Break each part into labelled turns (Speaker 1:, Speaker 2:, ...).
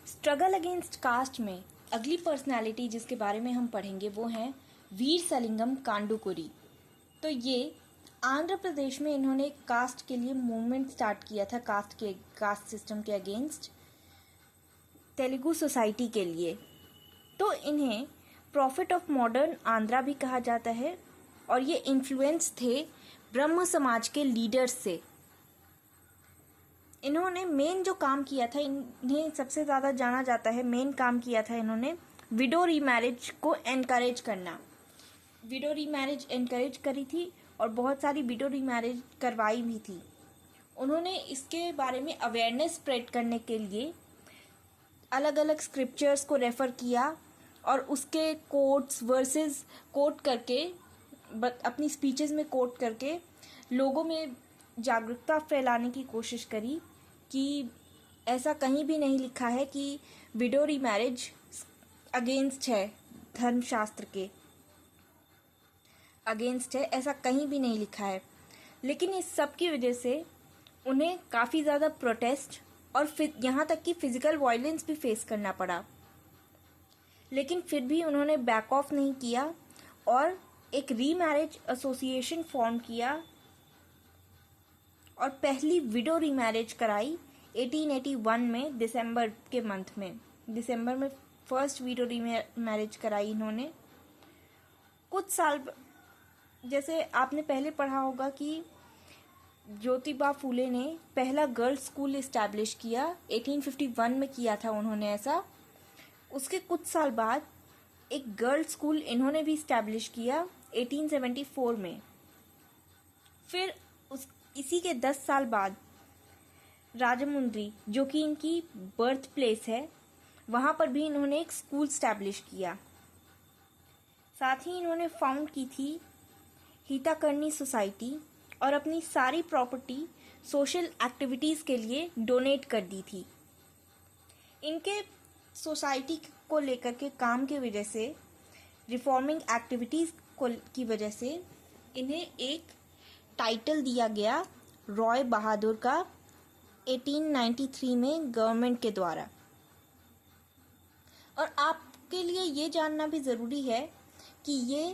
Speaker 1: Struggle against caste में अगली personality जिसके बारे में हम पढ़ेंगे वो हैं वीरसलिंगम कांडुकुरी। तो ये आंध्र प्रदेश में इन्होंने कास्ट के लिए मूवमेंट स्टार्ट किया था, कास्ट सिस्टम के अगेंस्ट तेलुगु सोसाइटी के लिए। तो इन्हें प्रॉफिट ऑफ मॉडर्न आंध्रा भी कहा जाता है और ये इन्फ्लुएंस थे ब्रह्म समाज के लीडर्स से। इन्होंने मेन जो काम किया था, इन्हें सबसे ज़्यादा जाना जाता है, मेन काम किया था इन्होंने विडो रीमैरिज को एनकरेज करना। विडो रीमैरिज एनकरेज करी थी और बहुत सारी विडो रीमैरिज करवाई भी थी। उन्होंने इसके बारे में अवेयरनेस स्प्रेड करने के लिए अलग अलग स्क्रिप्चर्स को रेफ़र किया और उसके कोट्स वर्सेस कोट करके अपनी स्पीचेस में कोट करके लोगों में जागरूकता फैलाने की कोशिश करी कि ऐसा कहीं भी नहीं लिखा है कि विडो रीमैरिज अगेंस्ट है, धर्मशास्त्र के अगेंस्ट है, ऐसा कहीं भी नहीं लिखा है। लेकिन इस सब की वजह से उन्हें काफ़ी ज़्यादा प्रोटेस्ट और यहाँ तक कि फिज़िकल वायलेंस भी फेस करना पड़ा। लेकिन फिर भी उन्होंने बैक ऑफ नहीं किया और एक रीमैरिज एसोसिएशन फॉर्म किया और पहली विडो रीमैरिज कराई 1881 में दिसंबर के मंथ में। दिसंबर में फर्स्ट विडो रीमैरिज कराई इन्होंने। कुछ साल जैसे आपने पहले पढ़ा होगा कि ज्योतिबा फूले ने पहला गर्ल्स स्कूल इस्टेब्लिश किया, 1851 में किया था उन्होंने ऐसा। उसके कुछ साल बाद एक गर्ल्स स्कूल इन्होंने भी इस्टेब्लिश किया 1874 में। फिर इसी के 10 साल बाद राजमुंद्री, जो कि इनकी बर्थ प्लेस है, वहाँ पर भी इन्होंने एक स्कूल स्टैब्लिश किया। साथ ही इन्होंने फाउंड की थी हिताकर्णी सोसाइटी और अपनी सारी प्रॉपर्टी सोशल एक्टिविटीज़ के लिए डोनेट कर दी थी। इनके सोसाइटी को लेकर के काम की वजह से, रिफॉर्मिंग एक्टिविटीज़ की वजह से इन्हें एक टाइटल दिया गया रॉय बहादुर का 1893 में गवर्नमेंट के द्वारा। और आपके लिए ये जानना भी ज़रूरी है कि ये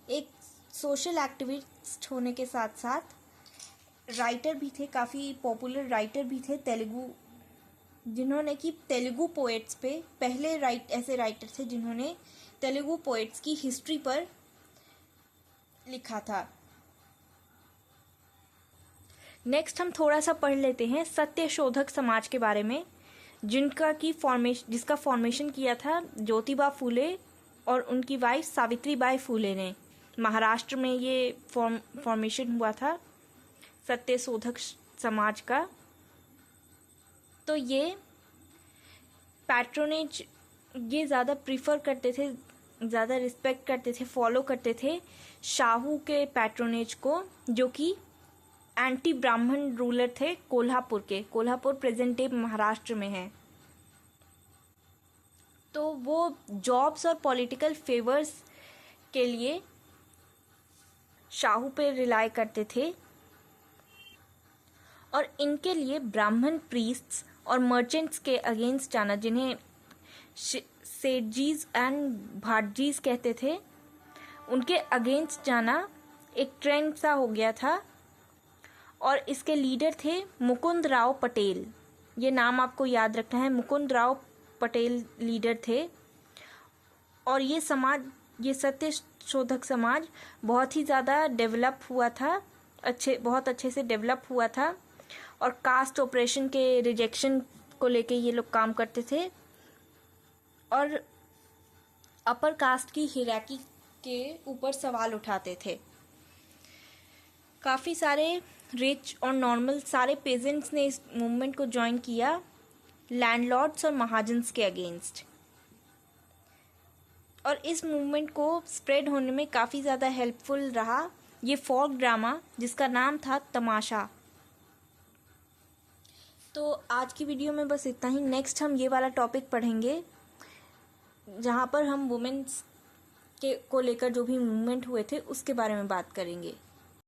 Speaker 1: एक सोशल एक्टिविस्ट होने के साथ साथ राइटर भी थे, काफ़ी पॉपुलर राइटर भी थे तेलुगु, जिन्होंने कि तेलुगु पोएट्स पे पहले ऐसे राइटर थे जिन्होंने तेलुगु पोएट्स की हिस्ट्री पर लिखा था। नेक्स्ट हम थोड़ा सा पढ़ लेते हैं सत्यशोधक समाज के बारे में, जिसका फॉर्मेशन किया था ज्योतिबा फूले और उनकी वाइफ सावित्रीबाई फूले ने। महाराष्ट्र में ये फॉर्मेशन हुआ था सत्यशोधक समाज का। तो ये पैट्रोनेज ये ज़्यादा प्रीफर करते थे, ज़्यादा रिस्पेक्ट करते थे, फॉलो करते थे शाहू के पैट्रोनेज को, जो कि एंटी ब्राह्मण रूलर थे कोल्हापुर के। कोल्हापुर प्रेजेंट डे महाराष्ट्र में है। तो वो जॉब्स और पॉलिटिकल फेवर्स के लिए शाहू पे रिलाई करते थे और इनके लिए ब्राह्मण प्रीस्ट्स और मर्चेंट्स के अगेंस्ट जाना, जिन्हें सेठजीज एंड भाटजीज कहते थे, उनके अगेंस्ट जाना एक ट्रेंड सा हो गया था। और इसके लीडर थे मुकुंद राव पटेल। ये नाम आपको याद रखना है, मुकुंद राव पटेल लीडर थे। और ये सत्यशोधक समाज बहुत ही ज़्यादा डेवलप हुआ था, बहुत अच्छे से डेवलप हुआ था। और कास्ट ऑपरेशन के रिजेक्शन को लेके ये लोग काम करते थे और अपर कास्ट की हिराकी के ऊपर सवाल उठाते थे। काफ़ी सारे रिच और नॉर्मल सारे पेजेंट्स ने इस मूवमेंट को ज्वाइन किया लैंडलॉर्ड्स और महाजन्स के अगेंस्ट। और इस मूवमेंट को स्प्रेड होने में काफ़ी ज़्यादा हेल्पफुल रहा ये फोक ड्रामा, जिसका नाम था तमाशा। तो आज की वीडियो में बस इतना ही। नेक्स्ट हम ये वाला टॉपिक पढ़ेंगे जहाँ पर हम वुमेन्स को लेकर जो भी मूवमेंट हुए थे उसके बारे में बात करेंगे।